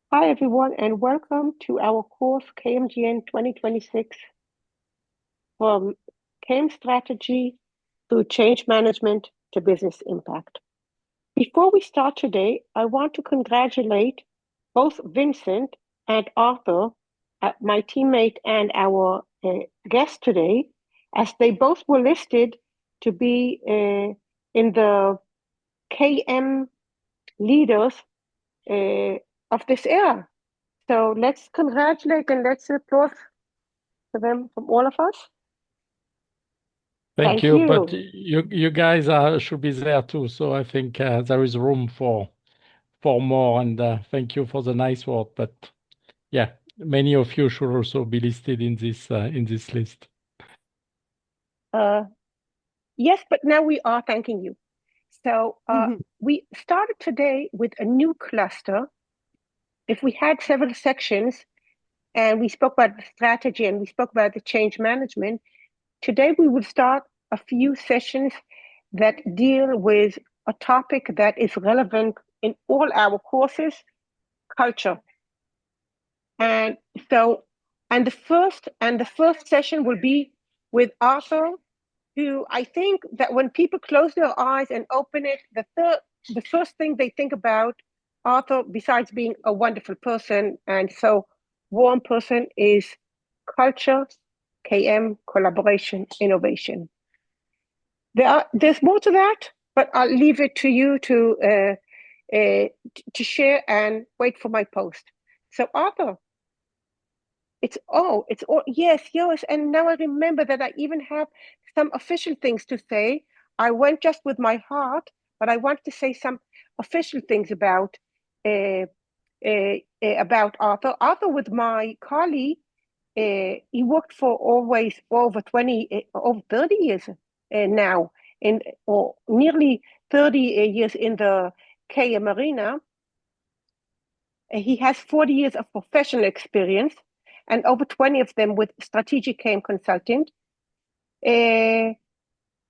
Hi, everyone, and welcome to our course KMGN 2026 from KM Strategy through Change Management to Business Impact. Before we start today, I want to congratulate both Vincent and Arthur, my teammate and our guest today, as they both were listed to be in the KM leaders uh, of this era. So let's congratulate and let's applaud for them from all of us. Thank Thank you, but you. you guys should be there too. So I think there is room for more. And thank you for the nice word. But yeah, many of you should also be listed in this list. Uh, yes, but now we are thanking you. So we started today with a new cluster. If we had several sections and we spoke about the strategy and we spoke about the change management, today we will start a few sessions that deal with a topic that is relevant in all our courses, culture. And so, and the first session will be with Arthur, who I think that when people close their eyes and open it, the first thing they think about Arthur, besides being a wonderful person and so warm person, is culture, KM, collaboration, innovation. There's more to that, but I'll leave it to you to share and wait for my post. So Arthur, it's all yes, and now I remember that I even have some official things to say. I went just with my heart, but I want to say some official things uh, about Arthur. Arthur, with my colleague, he worked for always over 20, over 30 years now, in or nearly 30 years in the KM arena. He has 40 years of professional experience and over 20 of them with strategic KM consulting. He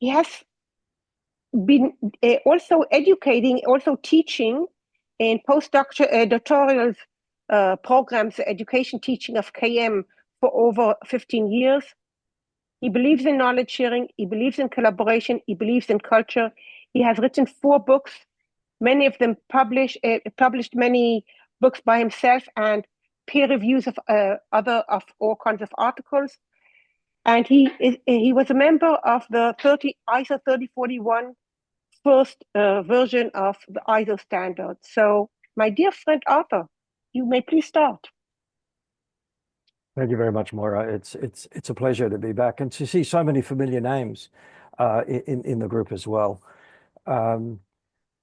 has been also educating, also teaching in postdoctoral programs, education teaching of KM for over 15 years. He believes in knowledge sharing. He believes in collaboration. He believes in culture. He has written 4 books, many of them published many books by himself and peer reviews of other of all kinds of articles. And he was a member of the ISO 3041 first version of the ISO standard. So, my dear friend Arthur, you may please start. Thank you very much, Maura. It's a pleasure to be back and to see so many familiar names in the group as well. I'm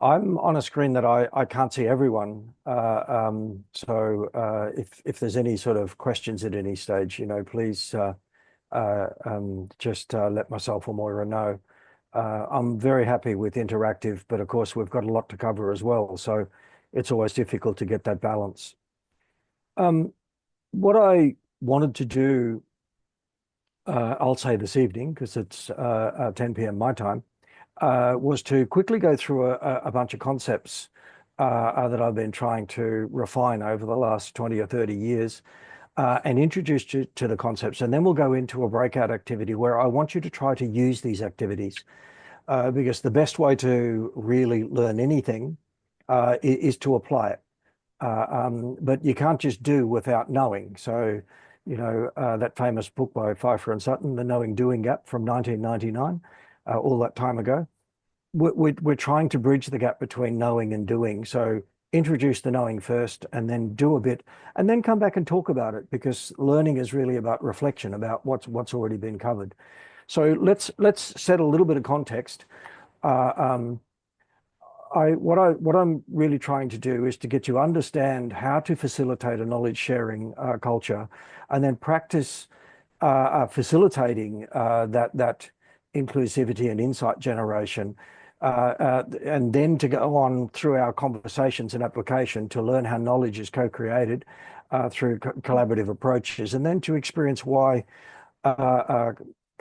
on a screen that I can't see everyone. So if there's any sort of questions at any stage, please just let myself or Moira know. I'm very happy with interactive, but of course we've got a lot to cover as well. So it's always difficult to get that balance. What I wanted to do, I'll say this evening, because it's 10 p.m. my time, was to quickly go through a bunch of concepts that I've been trying to refine over the last 20 or 30 years and introduce you to the concepts. And then we'll go into a breakout activity where I want you to try to use these activities because the best way to really learn anything is to apply it. But you can't just do without knowing. So, that famous book by Pfeiffer and Sutton, The Knowing Doing Gap from 1999, all that time ago. We're trying to bridge the gap between knowing and doing. So introduce the knowing first and then do a bit and then come back and talk about it, because learning is really about reflection about what's already been covered. So let's set a little bit of context. What I'm really trying to do is to get you to understand how to facilitate a knowledge sharing culture, and then practice facilitating that inclusivity and insight generation, and then to go on through our conversations and application to learn how knowledge is co-created through collaborative approaches, and then to experience why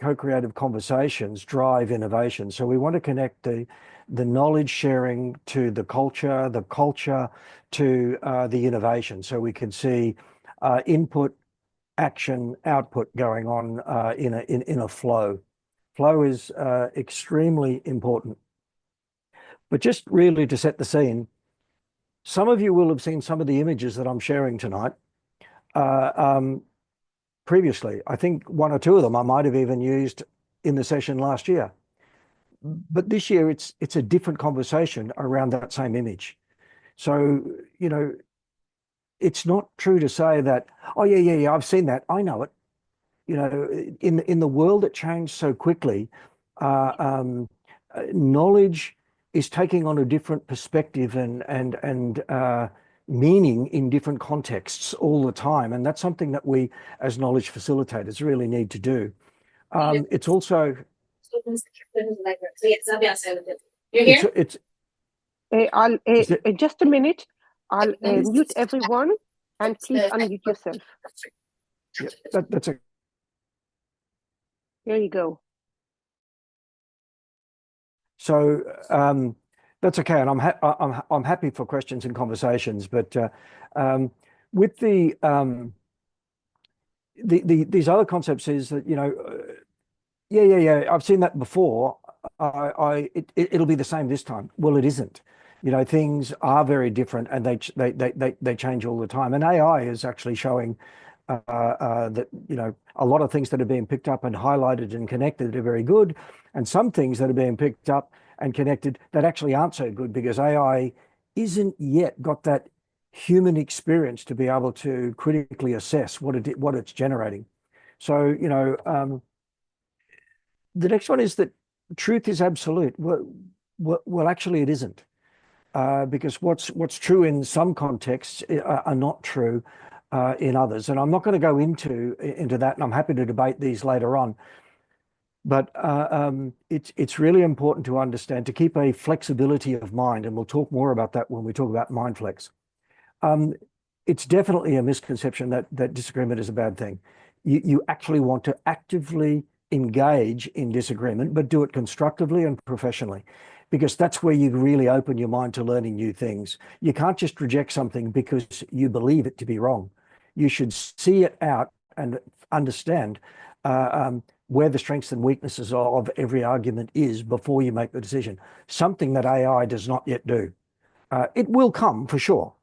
co-creative conversations drive innovation. So we want to connect the knowledge sharing to the culture to the innovation. So we can see input, action, output going on in a flow. Flow is extremely important. But just really to set the scene, some of you will have seen some of the images that I'm sharing tonight. Previously, I think one or two of them I might have even used in the session last year. But this year it's a different conversation around that same image. So, you know, it's not true to say that, oh yeah, I've seen that, I know it. You know, in the world that changed so quickly, knowledge is taking on a different perspective and meaning in different contexts all the time. And that's something that we, as knowledge facilitators, really need to do. It's also... You're here? Just a minute. I'll mute everyone, and please unmute yourself. Yeah, that's a... There you go. So that's okay, and I'm happy for questions and conversations. But with these other concepts, is that, you know, yeah, I've seen that before. It'll be the same this time. Well, it isn't. You know, things are very different, and they change all the time. And AI is actually showing that, you know, a lot of things that are being picked up and highlighted and connected are very good, and some things that are being picked up and connected that actually aren't so good, because AI isn't yet got that human experience to be able to critically assess what it's generating. So, you know, the next one is that truth is absolute. Well, actually, it isn't, because what's true in some contexts are not true in others. And I'm not going to go into that, and I'm happy to debate these later on. But it's really important to understand, to keep a flexibility of mind, and we'll talk more about that when we talk about MindFlex. It's definitely a misconception that disagreement is a bad thing. You actually want to actively engage in disagreement, but do it constructively and professionally, because that's where you really open your mind to learning new things. You can't just reject something because you believe it to be wrong. You should see it out and understand where the strengths and weaknesses of every argument is before you make the decision, something that AI does not yet do. It will come for sure.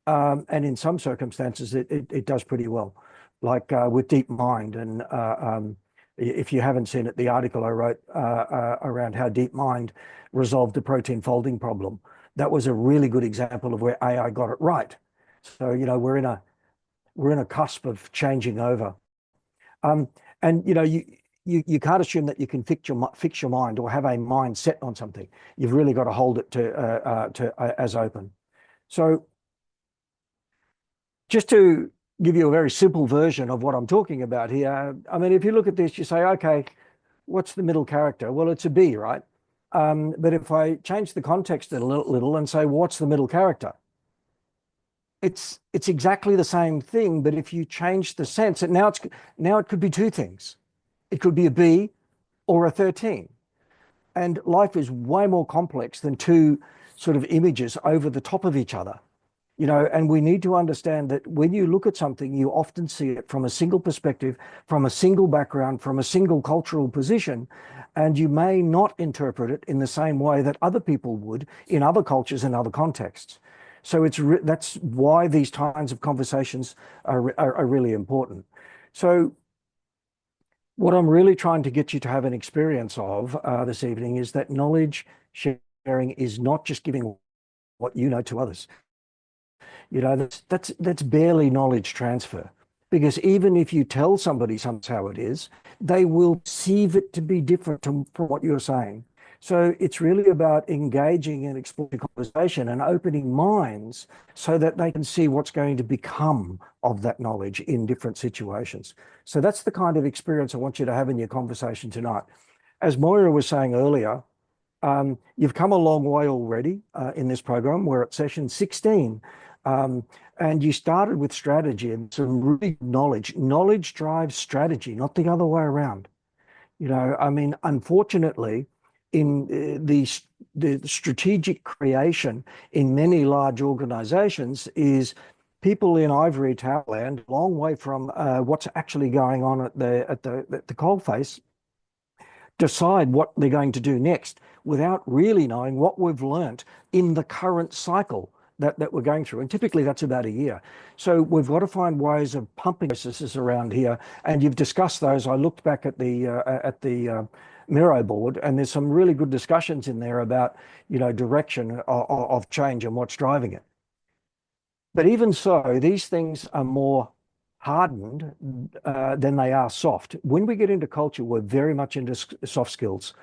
And in some circumstances, it does pretty well, like with DeepMind. And if you haven't seen it, the article I wrote around how DeepMind resolved the protein folding problem, that was a really good example of where AI got it right. So, you know, we're in a cusp of changing over. And, you know, you can't assume that you can fix your mind or have a mind set on something. You've really got to hold it as open. So just to give you a very simple version of what I'm talking about here, I mean, if you look at this, you say, okay, what's the middle character? Well, it's a B, right? But if I change the context a little and say, what's the middle character? It's exactly the same thing, but if you change the sense, and now it could be two things. It could be a B or a 13. And life is way more complex than two sort of images over the top of each other. You know, and we need to understand that when you look at something, you often see it from a single perspective, from a single background, from a single cultural position, and you may not interpret it in the same way that other people would in other cultures and other contexts. So that's why these kinds of conversations are really important. So what I'm really trying to get you to have an experience of this evening is that knowledge sharing is not just giving what you know to others. You know, that's barely knowledge transfer, because even if you tell somebody how it is, they will perceive it to be different from what you're saying. So it's really about engaging in exploring conversation and opening minds so that they can see what's going to become of that knowledge in different situations. So that's the kind of experience I want you to have in your conversation tonight. As Moira was saying earlier, you've come a long way already in this program. We're at session 16. And you started with strategy and some really knowledge. Knowledge drives strategy, not the other way around. You know, I mean, unfortunately, the strategic creation in many large organizations is people in ivory tower land, a long way from what's actually going on at the coalface, decide what they're going to do next without really knowing what we've learnt in the current cycle that we're going through. And typically that's about a year. So we've got to find ways of pumping processes around here. And you've discussed those. I looked back at the Miro board, and there's some really good discussions in there about, direction of change and what's driving it. But even so, these things are more hardened than they are soft. When we get into culture, we're very much into soft skills.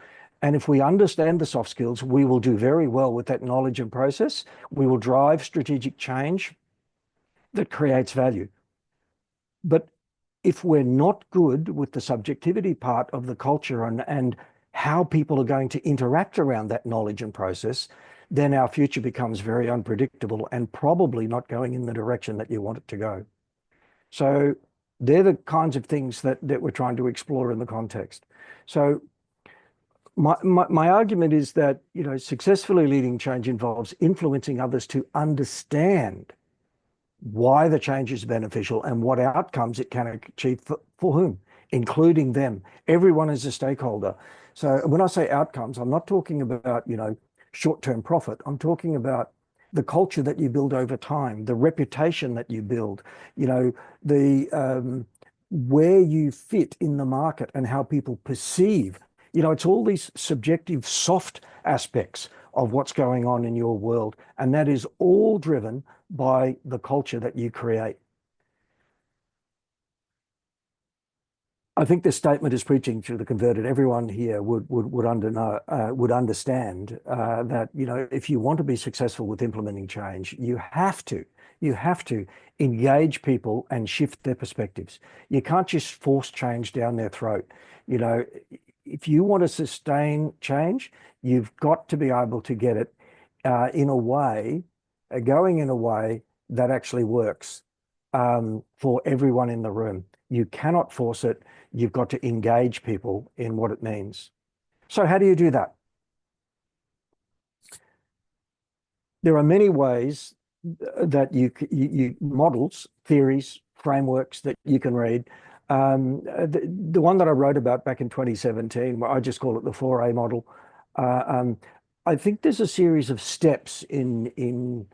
And if we understand the soft skills, we will do very well with that knowledge and process. We will drive strategic change that creates value. But if we're not good with the subjectivity part of the culture and how people are going to interact around that knowledge and process, then our future becomes very unpredictable and probably not going in the direction that you want it to go. So they're the kinds of things that we're trying to explore in the context. So my argument is that, successfully leading change involves influencing others to understand why the change is beneficial and what outcomes it can achieve for whom, including them. Everyone is a stakeholder. So when I say outcomes, I'm not talking about, short-term profit. I'm talking about the culture that you build over time, the reputation that you build, where you fit in the market and how people perceive. It's all these subjective, soft aspects of what's going on in your world. And that is all driven by the culture that you create. I think this statement is preaching to the converted. Everyone here would understand that, if you want to be successful with implementing change, you have to engage people and shift their perspectives. You can't just force change down their throat. If you want to sustain change, you've got to be able to get it going in a way that actually works for everyone in the room. You cannot force it. You've got to engage people in what it means. So how do you do that? There are many ways that you models, theories, frameworks that you can read. The one that I wrote about back in 2017, where I just call it the 4A model, I think there's a series of steps in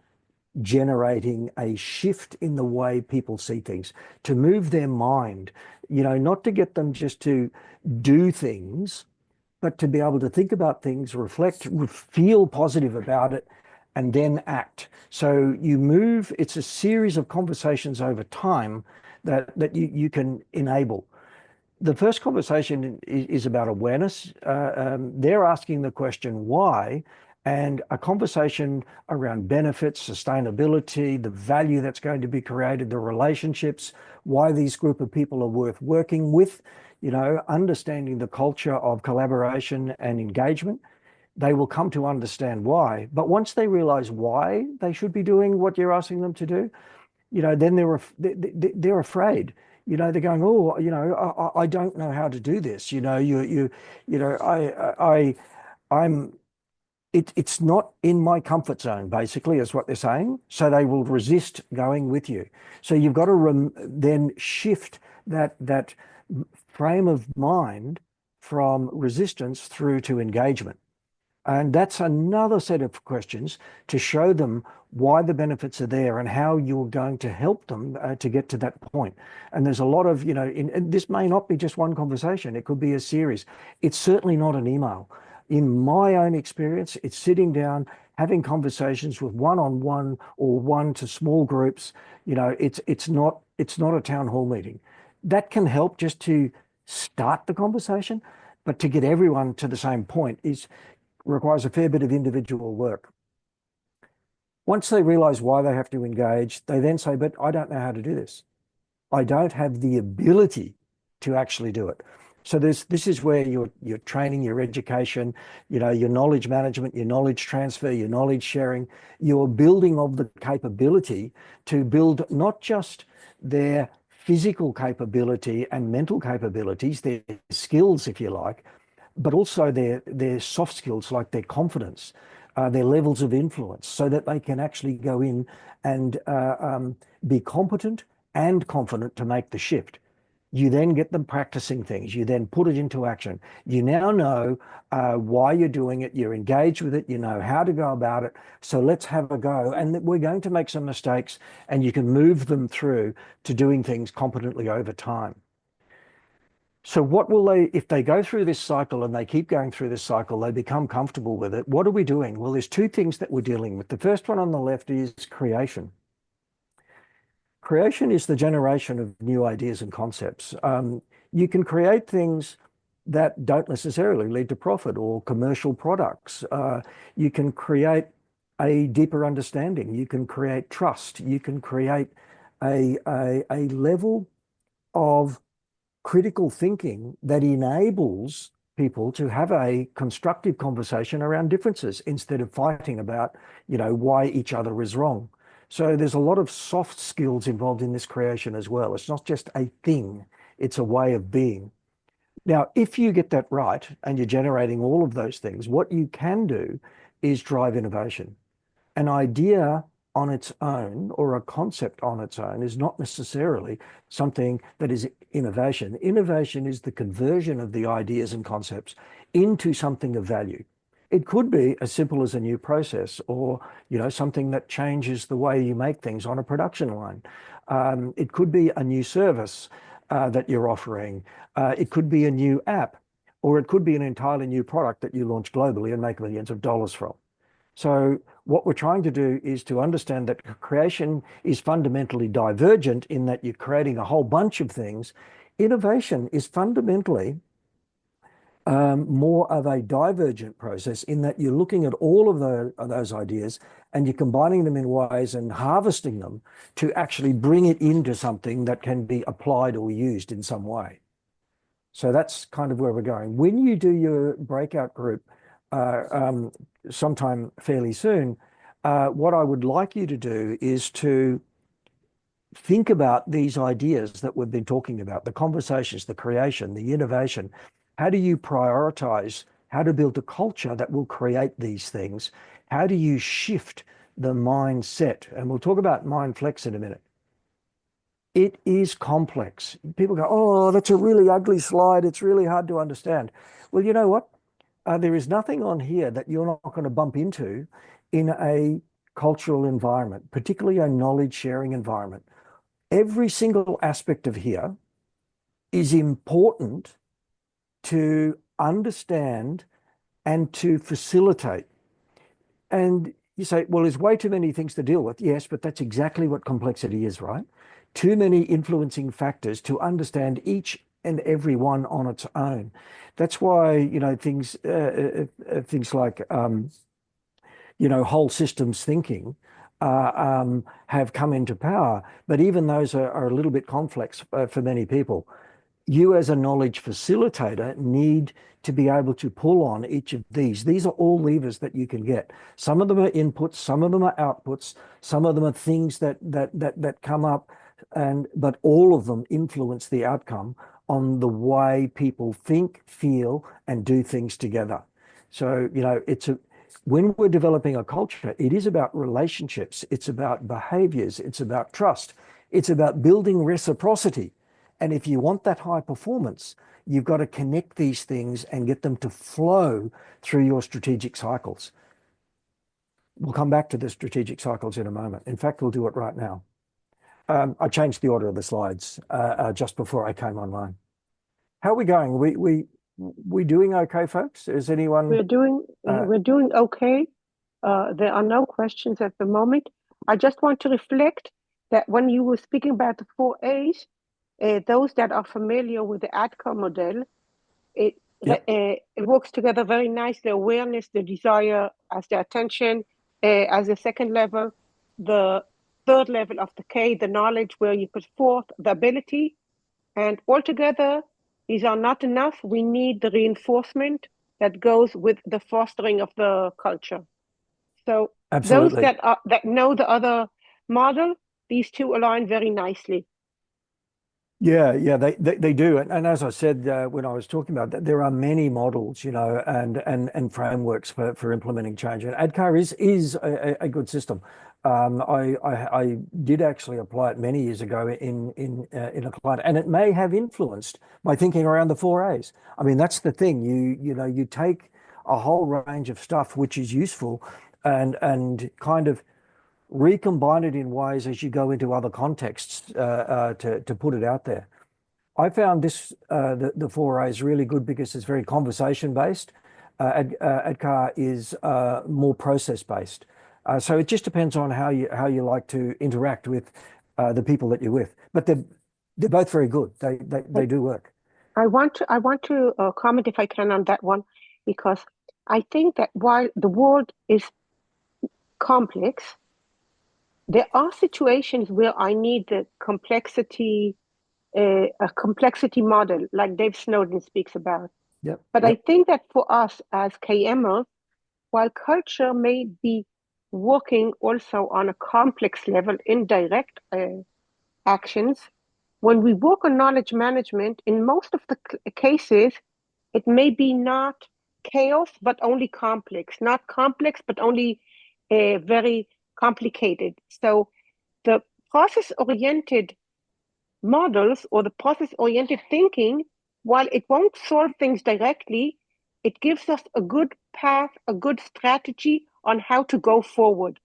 generating a shift in the way people see things, to move their mind, not to get them just to do things, but to be able to think about things, reflect, feel positive about it, and then act. So it's a series of conversations over time that you can enable. The first conversation is about awareness. They're asking the question, why? And a conversation around benefits, sustainability, the value that's going to be created, the relationships, why these group of people are worth working with, understanding the culture of collaboration and engagement. They will come to understand why. But once they realize why they should be doing what you're asking them to do, then they're afraid. They're going, oh, I don't know how to do this. It's not in my comfort zone, basically, is what they're saying. So they will resist going with you. So you've got to then shift that frame of mind from resistance through to engagement. And that's another set of questions to show them why the benefits are there and how you're going to help them to get to that point. And there's a lot of, this may not be just one conversation. It could be a series. It's certainly not an email. In my own experience, it's sitting down, having conversations with one-on-one or one to small groups. It's not a town hall meeting. That can help just to start the conversation, but to get everyone to the same point requires a fair bit of individual work. Once they realize why they have to engage, they then say, but I don't know how to do this. I don't have the ability to actually do it. So this is where your training, your education, your knowledge management, your knowledge transfer, your knowledge sharing, your building of the capability to build not just their physical capability and mental capabilities, their skills, if you like, but also their soft skills, like their confidence, their levels of influence, so that they can actually go in and be competent and confident to make the shift. You then get them practicing things. You then put it into action. You now know why you're doing it. You're engaged with it. You know how to go about it. So let's have a go. And we're going to make some mistakes, and you can move them through to doing things competently over time. So what will they, if they go through this cycle and they keep going through this cycle, they become comfortable with it. What are we doing? Well, there's two things that we're dealing with. The first one on the left is creation. Creation is the generation of new ideas and concepts. You can create things that don't necessarily lead to profit or commercial products. You can create a deeper understanding. You can create trust. You can create a level of critical thinking that enables people to have a constructive conversation around differences instead of fighting about, why each other is wrong. So there's a lot of soft skills involved in this creation as well. It's not just a thing, it's a way of being. Now, if you get that right and you're generating all of those things, what you can do is drive innovation. An idea on its own or a concept on its own is not necessarily something that is innovation. Innovation is the conversion of the ideas and concepts into something of value. It could be as simple as a new process, or something that changes the way you make things on a production line. It could be a new service that you're offering. It could be a new app, or it could be an entirely new product that you launch globally and make millions of dollars from. So what we're trying to do is to understand that creation is fundamentally divergent in that you're creating a whole bunch of things. Innovation is fundamentally more of a divergent process in that you're looking at all of those ideas and you're combining them in ways and harvesting them to actually bring it into something that can be applied or used in some way. So that's kind of where we're going. When you do your breakout group sometime fairly soon, what I would like you to do is to think about these ideas that we've been talking about, the conversations, the creation, the innovation. How do you prioritize how to build a culture that will create these things? How do you shift the mindset? And we'll talk about MindFlex in a minute. It is complex. People go, oh, that's a really ugly slide. It's really hard to understand. Well, you know what? There is nothing on here that you're not going to bump into in a cultural environment, particularly a knowledge sharing environment. Every single aspect of here is important to understand and to facilitate. And you say, well, there's way too many things to deal with. Yes, but that's exactly what complexity is, right? Too many influencing factors to understand each and every one on its own. That's why, things like, whole systems thinking have come into power. But even those are a little bit complex for many people. You as a knowledge facilitator need to be able to pull on each of these. These are all levers that you can get. Some of them are inputs, some of them are outputs, some of them are things that come up, but all of them influence the outcome on the way people think, feel, and do things together. So, when we're developing a culture, it is about relationships, it's about behaviors, it's about trust, it's about building reciprocity. And if you want that high performance, you've got to connect these things and get them to flow through your strategic cycles. We'll come back to the strategic cycles in a moment. In fact, we'll do it right now. I changed the order of the slides just before I came online. How are we going? We doing okay, folks? Is anyone? We're doing okay. There are no questions at the moment. I just want to reflect that when you were speaking about the 4 A's, those that are familiar with the ADKAR model, it works together very nicely. Awareness, the desire as the attention, as a second level, the third level of the K, the knowledge, where you put forth the ability. And altogether, these are not enough. We need the reinforcement that goes with the fostering of the culture. So Absolutely. Those that know the other model, these two align very nicely. Yeah, they do. And as I said when I was talking about that, there are many models, and frameworks for implementing change. And ADKAR is a good system. I did actually apply it many years ago in a client, and it may have influenced my thinking around the 4As. I mean, that's the thing. You take a whole range of stuff which is useful and kind of recombine it in ways as you go into other contexts to put it out there. I found the 4A is really good because it's very conversation based. ADKAR is more process based. So it just depends on how you like to interact with the people that you're with. But they're both very good. They do work. I want to comment if I can on that one, because I think that while the world is complex, there are situations where I need the complexity, a complexity model, like Dave Snowden speaks about. Yep. But I think that for us as KMers, while culture may be working also on a complex level, indirect actions, when we work on knowledge management, in most of the cases, it may be not chaos, but only complex, not complex, but only very complicated. So the process-oriented models or the process-oriented thinking, while it won't solve things directly, it gives us a good path, a good strategy on how to go forward.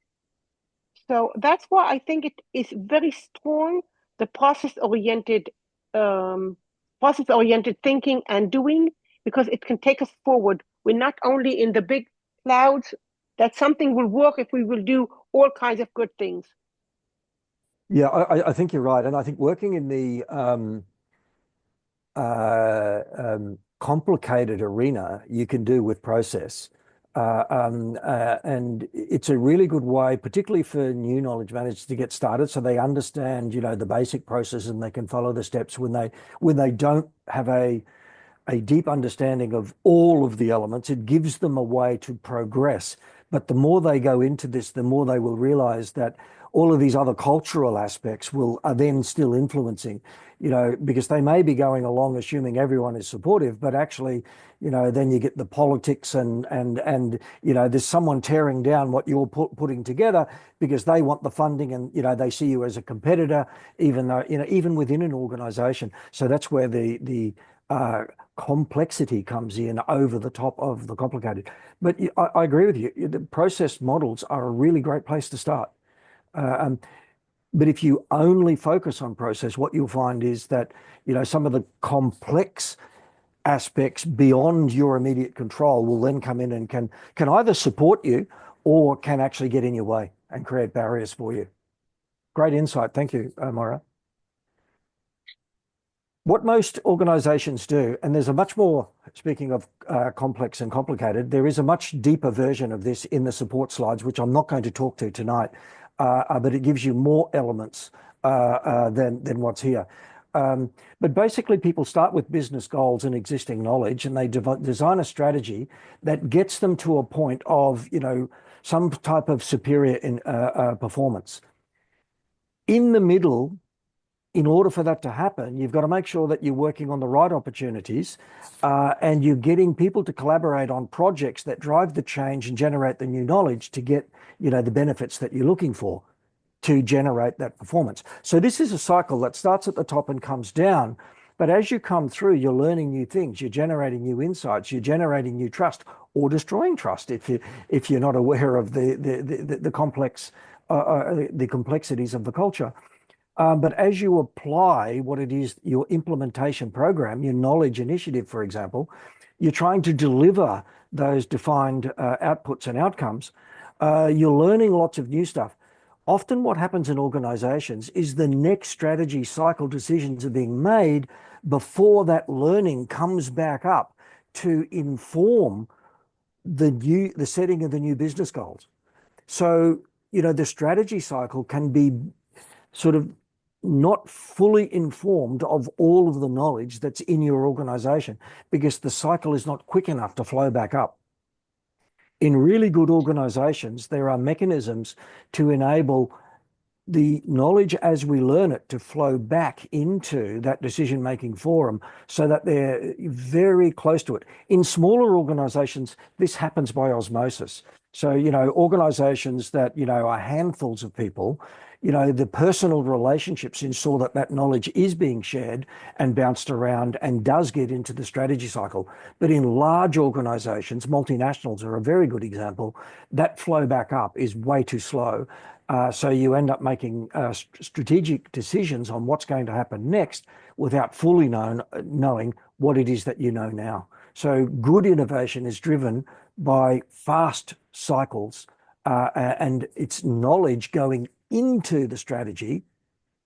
So that's why I think it is very strong, the process-oriented thinking and doing, because it can take us forward. We're not only in the big clouds, that something will work if we will do all kinds of good things. Yeah, I think you're right. And I think working in the complicated arena you can do with process. And it's a really good way, particularly for new knowledge managers, to get started so they understand, the basic process and they can follow the steps when they don't have a deep understanding of all of the elements. It gives them a way to progress. But the more they go into this, the more they will realize that all of these other cultural aspects are then still influencing, because they may be going along assuming everyone is supportive, but actually, then you get the politics and there's someone tearing down what you're putting together because they want the funding and, they see you as a competitor, even though, even within an organization. So that's where the complexity comes in over the top of the complicated. But I agree with you. The process models are a really great place to start. But if you only focus on process, what you'll find is that, some of the complex aspects beyond your immediate control will then come in and can either support you or can actually get in your way and create barriers for you. Great insight. Thank you, Moira. What most organizations do, and there's a much more, speaking of complex and complicated, there is a much deeper version of this in the support slides, which I'm not going to talk to tonight, but it gives you more elements than what's here. But basically, people start with business goals and existing knowledge, and they design a strategy that gets them to a point of, some type of superior performance. In the middle, in order for that to happen, you've got to make sure that you're working on the right opportunities and you're getting people to collaborate on projects that drive the change and generate the new knowledge to get, the benefits that you're looking for to generate that performance. So this is a cycle that starts at the top and comes down. But as you come through, you're learning new things, you're generating new insights, you're generating new trust or destroying trust if you're not aware of the complexities of the culture. But as you apply what it is, your implementation program, your knowledge initiative, for example, you're trying to deliver those defined outputs and outcomes. You're learning lots of new stuff. Often what happens in organizations is the next strategy cycle decisions are being made before that learning comes back up to inform the setting of the new business goals. So, the strategy cycle can be sort of not fully informed of all of the knowledge that's in your organization because the cycle is not quick enough to flow back up. In really good organizations, there are mechanisms to enable the knowledge as we learn it to flow back into that decision-making forum so that they're very close to it. In smaller organizations, this happens by osmosis. So, organizations that, are handfuls of people, the personal relationships ensure that that knowledge is being shared and bounced around and does get into the strategy cycle. But in large organizations, multinationals are a very good example, that flow back up is way too slow. So you end up making strategic decisions on what's going to happen next without fully knowing what it is that you know now. So good innovation is driven by fast cycles and it's knowledge going into the strategy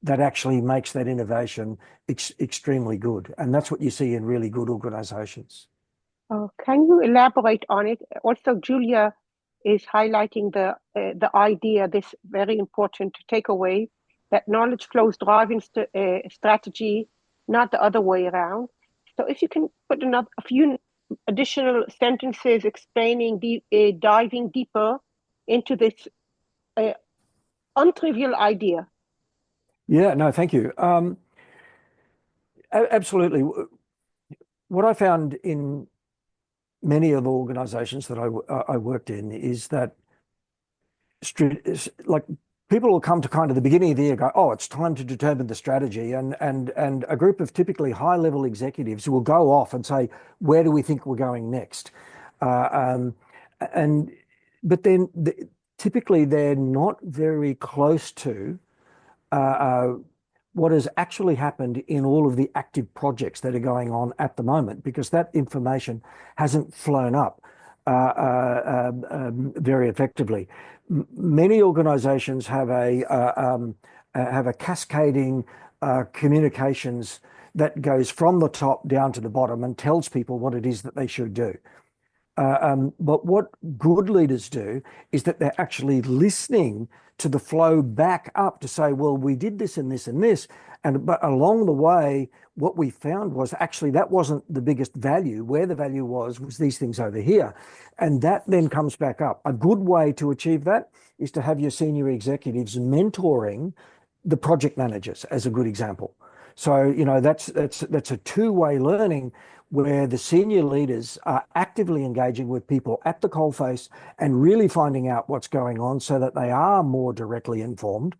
that actually makes that innovation extremely good. And that's what you see in really good organizations. Can you elaborate on it? Also, Julia is highlighting the idea, this very important takeaway, that knowledge flows driving strategy, not the other way around. So if you can put a few additional sentences explaining, diving deeper into this untrivial idea. Yeah, no, thank you. Absolutely. What I found in many of the organizations that I worked in is that like people will come to kind of the beginning of the year and go, oh, it's time to determine the strategy. And a group of typically high level executives will go off and say, where do we think we're going next? But then typically they're not very close to what has actually happened in all of the active projects that are going on at the moment, because that information hasn't flown up very effectively. Many organizations have a cascading communications that goes from the top down to the bottom and tells people what it is that they should do. But what good leaders do is that they're actually listening to the flow back up to say, well, we did this and this and this. But along the way, what we found was actually that wasn't the biggest value. Where the value was these things over here. And that then comes back up. A good way to achieve that is to have your senior executives mentoring the project managers as a good example. So, that's a two-way learning where the senior leaders are actively engaging with people at the coalface and really finding out what's going on so that they are more directly informed.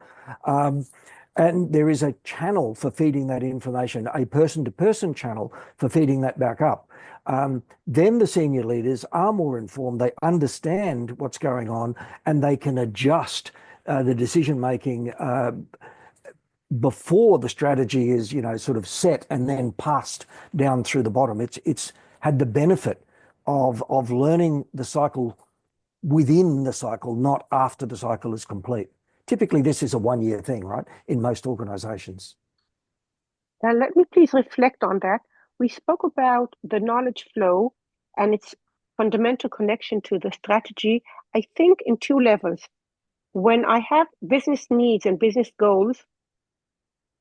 And there is a channel for feeding that information, a person-to-person channel for feeding that back up. Then the senior leaders are more informed, they understand what's going on, and they can adjust the decision-making before the strategy is, sort of set and then passed down through the bottom. It's had the benefit of learning the cycle within the cycle, not after the cycle is complete. Typically, this is a one-year thing, right, in most organizations. Now, let me please reflect on that. We spoke about the knowledge flow and its fundamental connection to the strategy, I think, in two levels. When I have business needs and business goals,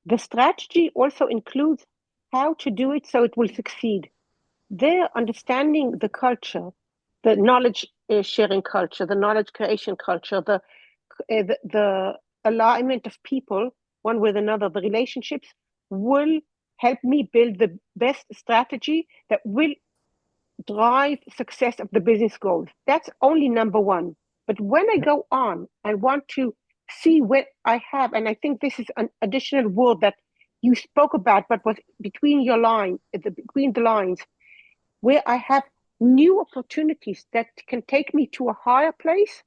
the strategy also includes how to do it so it will succeed. They're understanding the culture, the knowledge sharing culture, the knowledge creation culture, the alignment of people one with another, the relationships will help me build the best strategy that will drive success of the business goals. That's only number one. But when I go on, I want to see what I have, and I think this is an additional word that you spoke about, but was between the lines, where I have new opportunities that can take me to a higher place.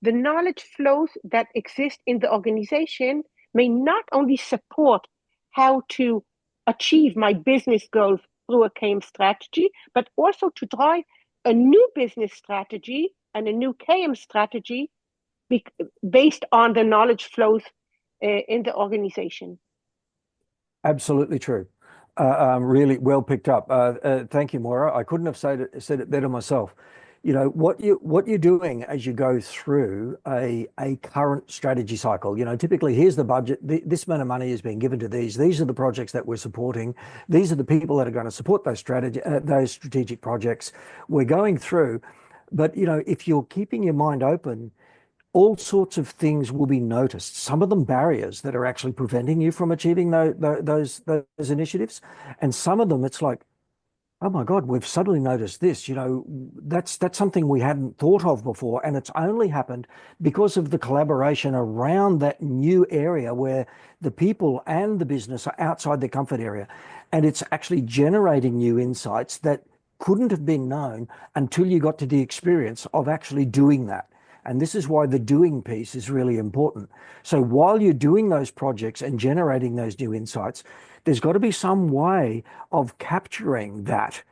The knowledge flows that exist in the organization may not only support how to achieve my business goals through a KM strategy, but also to drive a new business strategy and a new KM strategy based on the knowledge flows in the organization. Absolutely true. Really well picked up. Thank you, Moira. I couldn't have said it better myself. What you're doing as you go through a current strategy cycle, typically here's the budget, this amount of money is being given to these are the projects that we're supporting, these are the people that are going to support those strategic projects we're going through. But if you're keeping your mind open, all sorts of things will be noticed. Some of them barriers that are actually preventing you from achieving those initiatives. And some of them, it's like, oh my God, we've suddenly noticed this, that's something we hadn't thought of before. And it's only happened because of the collaboration around that new area where the people and the business are outside their comfort area. And it's actually generating new insights that couldn't have been known until you got to the experience of actually doing that. And this is why the doing piece is really important. So while you're doing those projects and generating those new insights, there's got to be some way of capturing that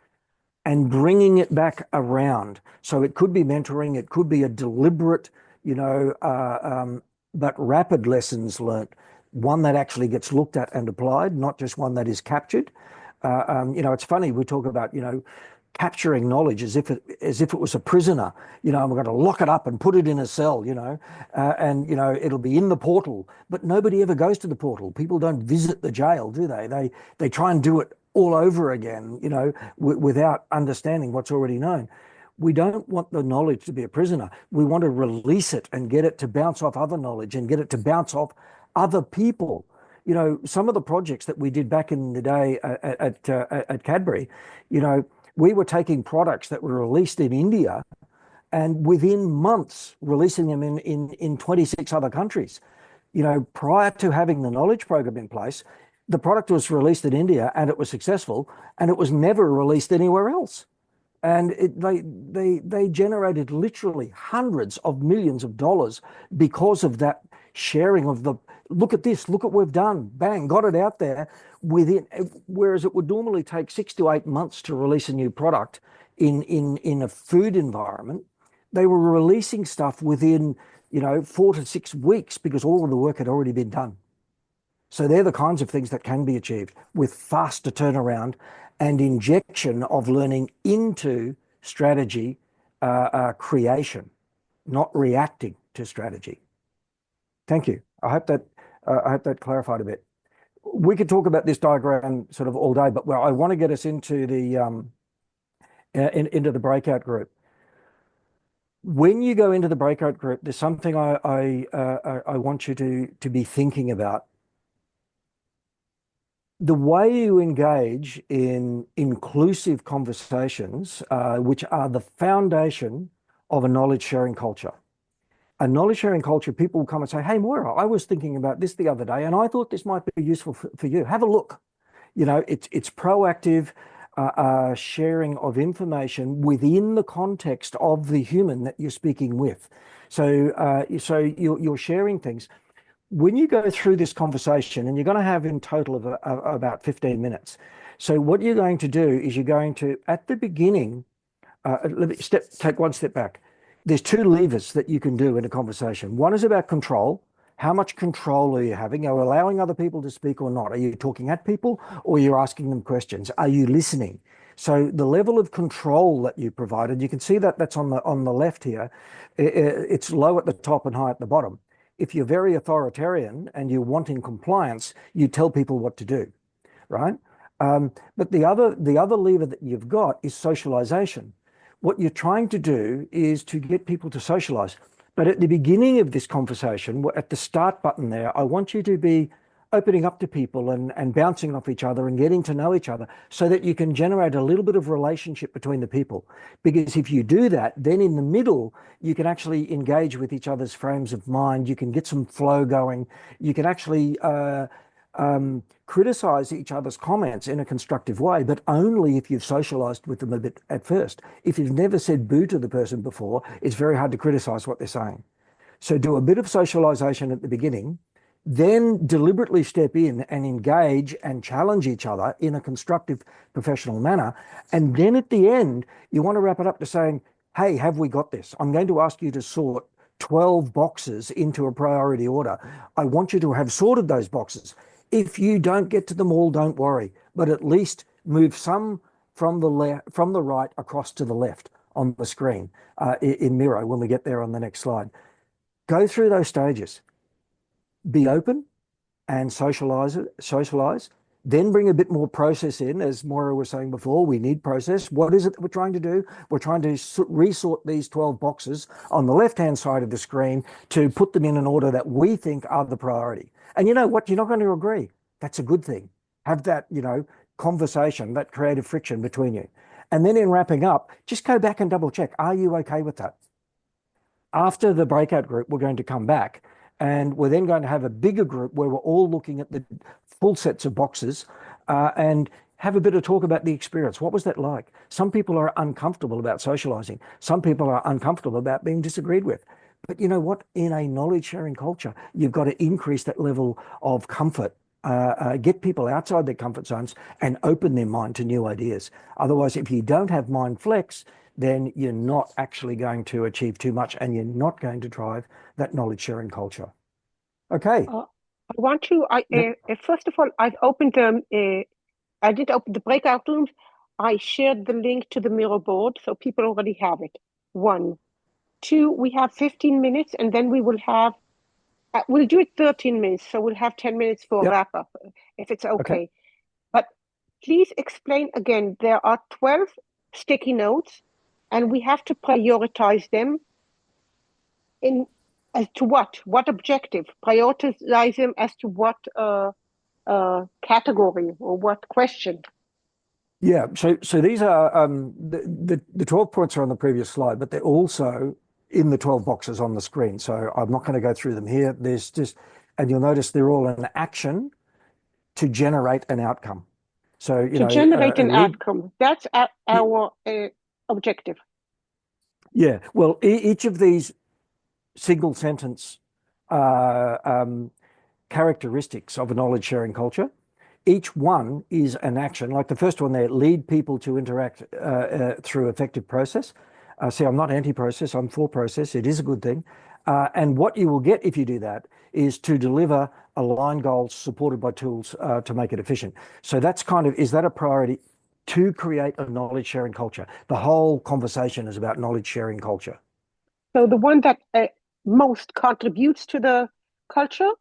and bringing it back around. So it could be mentoring, it could be a deliberate, but rapid lessons learned, one that actually gets looked at and applied, not just one that is captured. It's funny, we talk about, capturing knowledge as if it was a prisoner, and we're going to lock it up and put it in a cell, and it'll be in the portal, but nobody ever goes to the portal. People don't visit the jail, do they? They try and do it all over again, without understanding what's already known. We don't want the knowledge to be a prisoner. We want to release it and get it to bounce off other knowledge and get it to bounce off other people. Some of the projects that we did back in the day at Cadbury, we were taking products that were released in India and within months releasing them in 26 other countries. Prior to having the knowledge program in place, the product was released in India and it was successful and it was never released anywhere else. And they generated literally hundreds of millions of dollars because of that sharing of the, look at this, look at what we've done, bang, got it out there within, whereas it would normally take 6 to 8 months to release a new product in a food environment. They were releasing stuff within, 4 to 6 weeks because all of the work had already been done. So they're the kinds of things that can be achieved with faster turnaround and injection of learning into strategy creation, not reacting to strategy. Thank you. I hope that clarified a bit. We could talk about this diagram sort of all day, but I want to get us into the into the breakout group. When you go into the breakout group, there's something I want you to be thinking about. The way you engage in inclusive conversations, which are the foundation of a knowledge sharing culture. A knowledge sharing culture, people will come and say, hey, Moira, I was thinking about this the other day and I thought this might be useful for you. Have a look. It's proactive sharing of information within the context of the human that you're speaking with. So you're sharing things. When you go through this conversation, and you're going to have in total of about 15 minutes. So what you're going to do is you're going to, at the beginning, let me take one step back. There's 2 levers that you can do in a conversation. One is about control. How much control are you having? Are you allowing other people to speak or not? Are you talking at people or are you asking them questions? Are you listening? So the level of control that you provided, you can see that that's on the left here. It's low at the top and high at the bottom. If you're very authoritarian and you're wanting compliance, you tell people what to do, right? But the other lever that you've got is socialization. What you're trying to do is to get people to socialize. But at the beginning of this conversation, at the start button there, I want you to be opening up to people and bouncing off each other and getting to know each other so that you can generate a little bit of relationship between the people. Because if you do that, then in the middle, you can actually engage with each other's frames of mind. You can get some flow going. You can actually criticize each other's comments in a constructive way, but only if you've socialized with them a bit at first. If you've never said boo to the person before, it's very hard to criticize what they're saying. So do a bit of socialization at the beginning, then deliberately step in and engage and challenge each other in a constructive professional manner. And then at the end, you want to wrap it up to saying, hey, have we got this? I'm going to ask you to sort 12 boxes into a priority order. I want you to have sorted those boxes. If you don't get to them all, don't worry, but at least move some from the right across to the left on the screen in Miro when we get there on the next slide. Go through those stages. Be open and socialize. then bring a bit more process in. As Moira was saying before, we need process. What is it that we're trying to do? We're trying to resort these 12 boxes on the left-hand side of the screen to put them in an order that we think are the priority. And you know what? You're not going to agree. That's a good thing. Have that, conversation, that creative friction between you. And then in wrapping up, just go back and double check. Are you okay with that? After the breakout group, we're going to come back and we're then going to have a bigger group where we're all looking at the full sets of boxes and have a bit of talk about the experience. What was that like? Some people are uncomfortable about socializing. Some people are uncomfortable about being disagreed with. But you know what? In a knowledge sharing culture, you've got to increase that level of comfort, get people outside their comfort zones and open their mind to new ideas. Otherwise, if you don't have mind flex, then you're not actually going to achieve too much and you're not going to drive that knowledge sharing culture. Okay. I want to, first of all, I've opened I did open the breakout rooms. I shared the link to the Miro board, so people already have it. 1. 2, we have 15 minutes and then we will have, we'll do it 13 minutes. So we'll have 10 minutes for a wrap up, if it's okay. But please explain again, there are 12 sticky notes and we have to prioritize them as to what objective, prioritize them as to what category or what question. Yeah, so these are the 12 points are on the previous slide, but they're also in the 12 boxes on the screen. So I'm not going to go through them here. There's just, and you'll notice they're all an action to generate an outcome. So to generate an outcome, that's our objective. Yeah, well, each of these single sentence characteristics of a knowledge sharing culture, each one is an action. Like the first one there, lead people to interact through effective process. See, I'm not anti-process, I'm for process. It is a good thing. And what you will get if you do that is to deliver aligned goals supported by tools to make it efficient. So that's is that a priority to create a knowledge sharing culture? The whole conversation is about knowledge sharing culture. So the one that most contributes to the culture,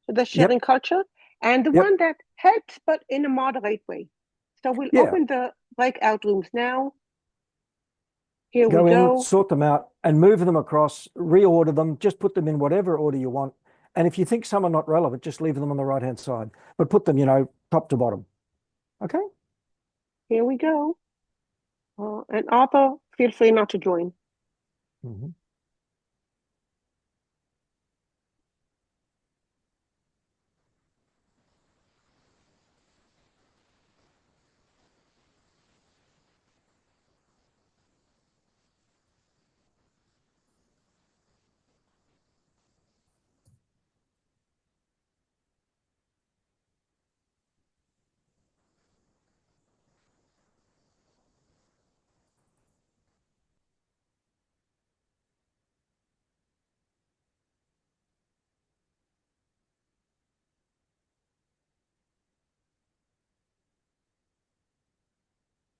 to the sharing culture, and the one that helps, but in a moderate way. So we'll open the breakout rooms now. Here we go. Sort them out and move them across, reorder them, just put them in whatever order you want. And if you think some are not relevant, just leave them on the right-hand side, but put them, top to bottom. Okay? Here we go. And Arthur, feel free not to join. Mm-hmm.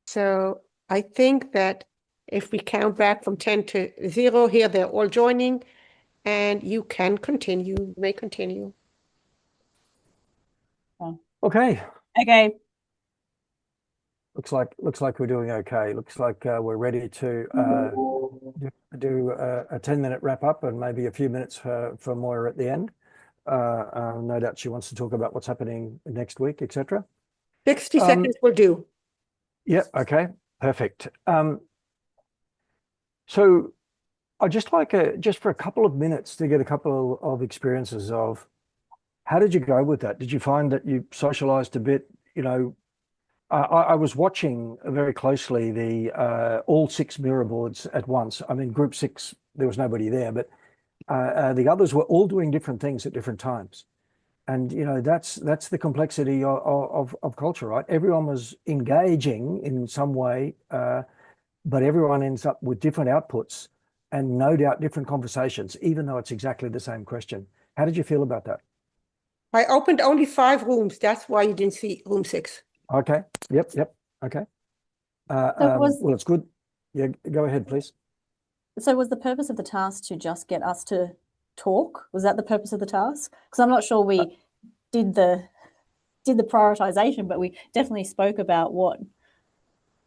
So I think that if we count back from 10 to 0 here, they're all joining and you can continue. You may continue. Okay. Okay. Looks like we're doing okay. Looks like we're ready to do a 10-minute wrap up and maybe a few minutes for Moira at the end. No doubt she wants to talk about what's happening next week, etc. 60 seconds will do. Yeah, okay, perfect. So I'd just like just for a couple of minutes to get a couple of experiences of how did you go with that? Did you find that you socialized a bit? I was watching very closely the all 6 Miro boards at once. I mean, group 6, there was nobody there, but the others were all doing different things at different times. And, that's the complexity of culture, right? Everyone was engaging in some way, but everyone ends up with different outputs and no doubt different conversations, even though it's exactly the same question. How did you feel about that? I opened only 5 rooms. That's why you didn't see room 6. Okay. Yep. Okay. Well, it's good. Yeah, go ahead, please. So was the purpose of the task to just get us to talk? Was that the purpose of the task? Because I'm not sure we did the did the prioritization, but we definitely spoke about what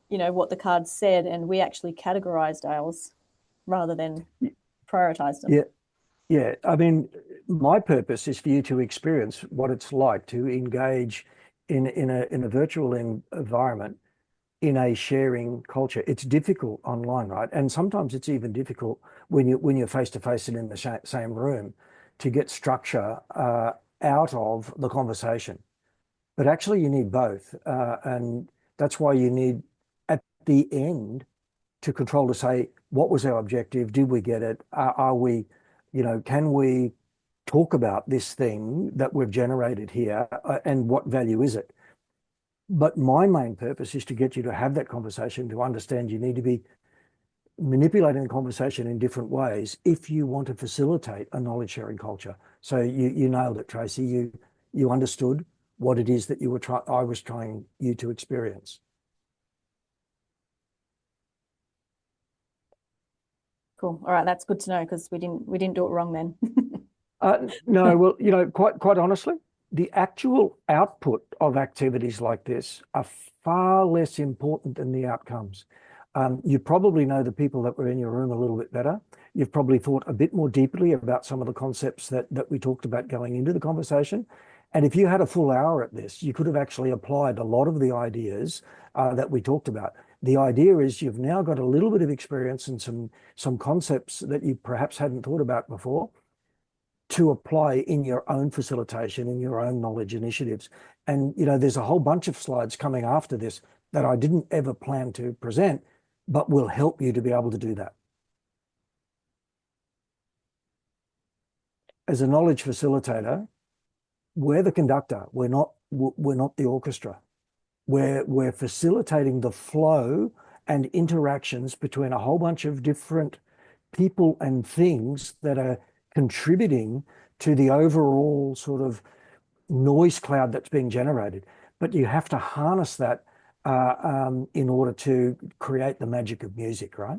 the cards said, and we actually categorized ours rather than prioritized them. Yeah. I mean, my purpose is for you to experience what it's like to engage in a virtual environment, in a sharing culture. It's difficult online, right? And sometimes it's even difficult when you're face to face and in the same room to get structure out of the conversation. But actually, you need both, and that's why you need at the end to control, to say, what was our objective? Did we get it? Are we, can we talk about this thing that we've generated here, and what value is it? But my main purpose is to get you to have that conversation, to understand you need to be manipulating the conversation in different ways if you want to facilitate a knowledge sharing culture. So you nailed it, Tracy. You understood what it is that I was trying you to experience. Cool. All right, that's good to know, because we didn't do it wrong then. No, well, quite honestly, the actual output of activities like this are far less important than the outcomes. You probably know the people that were in your room a little bit better. You've probably thought a bit more deeply about some of the concepts that we talked about going into the conversation. And if you had a full hour at this, you could have actually applied a lot of the ideas that we talked about. The idea is you've now got a little bit of experience and some concepts that you perhaps hadn't thought about before to apply in your own facilitation, in your own knowledge initiatives. And, there's a whole bunch of slides coming after this that I didn't ever plan to present, but will help you to be able to do that. As a knowledge facilitator, we're the conductor. We're not the orchestra. We're facilitating the flow and interactions between a whole bunch of different people and things that are contributing to the overall sort of noise cloud that's being generated. But you have to harness that in order to create the magic of music, right?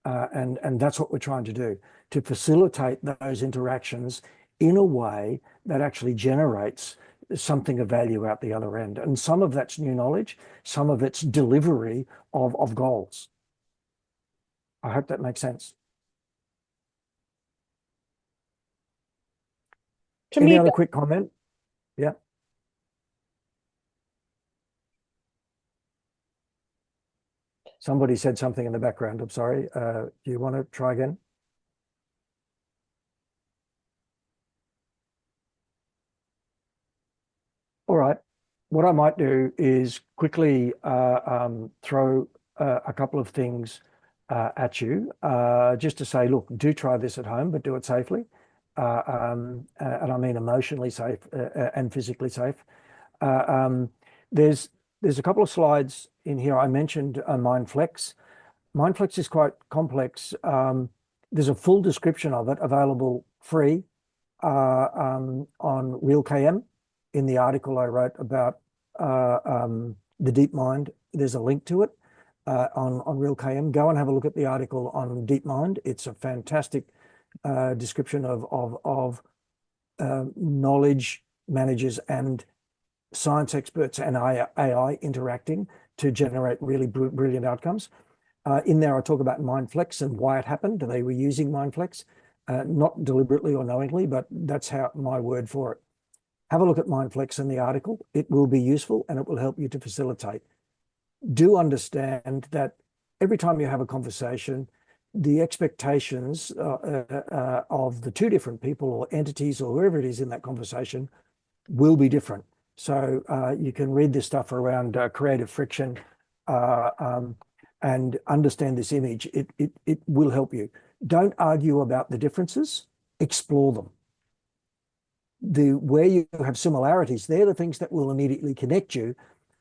And that's what we're trying to do, to facilitate those interactions in a way that actually generates something of value out the other end. And some of that's new knowledge, some of it's delivery of goals. I hope that makes sense. Any other quick comment? Yeah. Somebody said something in the background. I'm sorry. Do you want to try again? All right. What I might do is quickly throw a couple of things at you, just to say, look, do try this at home, but do it safely. And I mean emotionally safe and physically safe. There's a couple of slides in here. I mentioned MindFlex. MindFlex is quite complex. There's a full description of it available free on RealKM. In the article I wrote about the DeepMind, there's a link to it on RealKM. Go and have a look at the article on DeepMind. It's a fantastic description of knowledge managers and science experts and AI interacting to generate really brilliant outcomes. In there, I talk about MindFlex and why it happened. They were using MindFlex, not deliberately or knowingly, but that's how my word for it. Have a look at MindFlex in the article. It will be useful and it will help you to facilitate. Do understand that every time you have a conversation, the expectations of the two different people or entities or whoever it is in that conversation will be different. So you can read this stuff around creative friction and understand this image. It will help you. Don't argue about the differences, explore them. Where you have similarities, they're the things that will immediately connect you,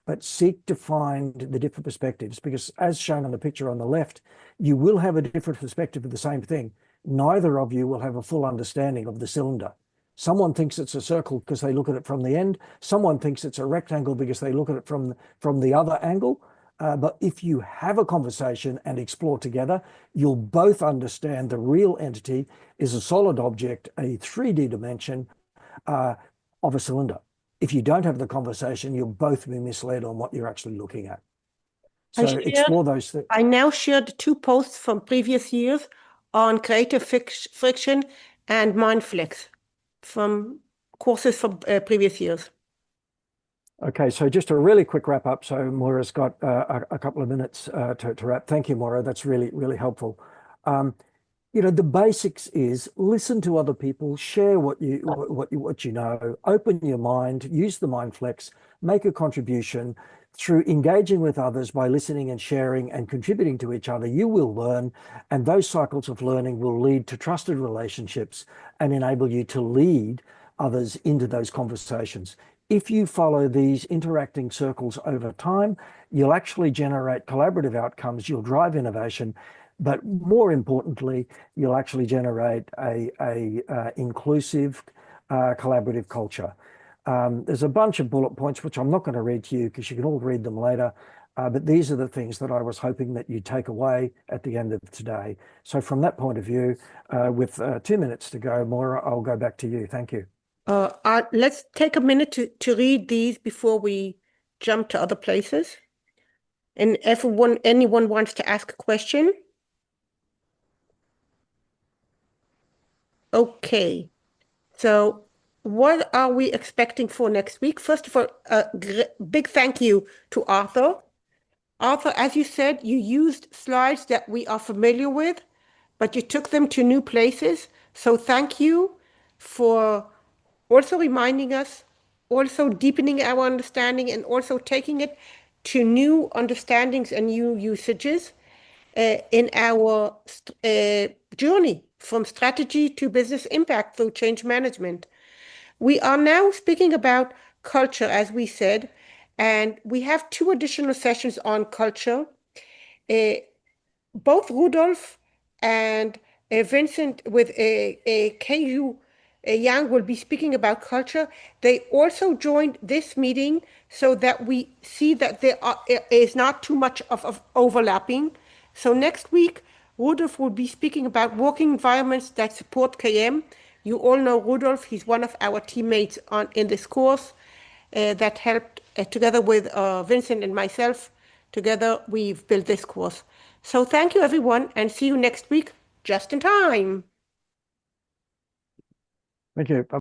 but seek to find the different perspectives, because as shown on the picture on the left, you will have a different perspective of the same thing. Neither of you will have a full understanding of the cylinder. Someone thinks it's a circle because they look at it from the end. Someone thinks it's a rectangle because they look at it from the other angle. But if you have a conversation and explore together, you'll both understand the real entity is a solid object, a 3D dimension of a cylinder. if you don't have the conversation, you'll both be misled on what you're actually looking at. I So shared- explore those things. I now shared 2 posts from previous years on creative friction and Mindflex from courses from previous years. Okay, so just a really quick wrap up. So Moira's got a couple of minutes to wrap. Thank you, Moira. That's really, really helpful. You know, the basics is listen to other people, share what you know, open your mind, use the Mindflex, make a contribution. Through engaging with others by listening and sharing and contributing to each other, you will learn, and those cycles of learning will lead to trusted relationships and enable you to lead others into those conversations. If you follow these interacting circles over time, you'll actually generate collaborative outcomes, you'll drive innovation, but more importantly, you'll actually generate a inclusive, collaborative culture. There's a bunch of bullet points, which I'm not going to read to you because you can all read them later. But these are the things that I was hoping that you take away at the end of today. So from that point of view, with 2 minutes to go, Moira, I'll go back to you. Thank you. Let's take a minute to read these before we jump to other places. And anyone wants to ask a question? Okay. So what are we expecting for next week? First of all, big thank you to Arthur. Arthur, as you said, you used slides that we are familiar with, but you took them to new places. So thank you for also reminding us, also deepening our understanding, and also taking it to new understandings and new usages in our journey from strategy to business impact through change management. We are now speaking about culture, as we said, and we have 2 additional sessions on culture. Both Rudolf and Vincent with KU Yang will be speaking about culture. They also joined this meeting so that we see that there is not too much of overlapping. So next week, Rudolf will be speaking about working environments that support KM. You all know Rudolf. He's one of our teammates in this course that helped together with Vincent and myself. Together, we've built this course. So thank you, everyone, and see you next week, just in time. Thank you.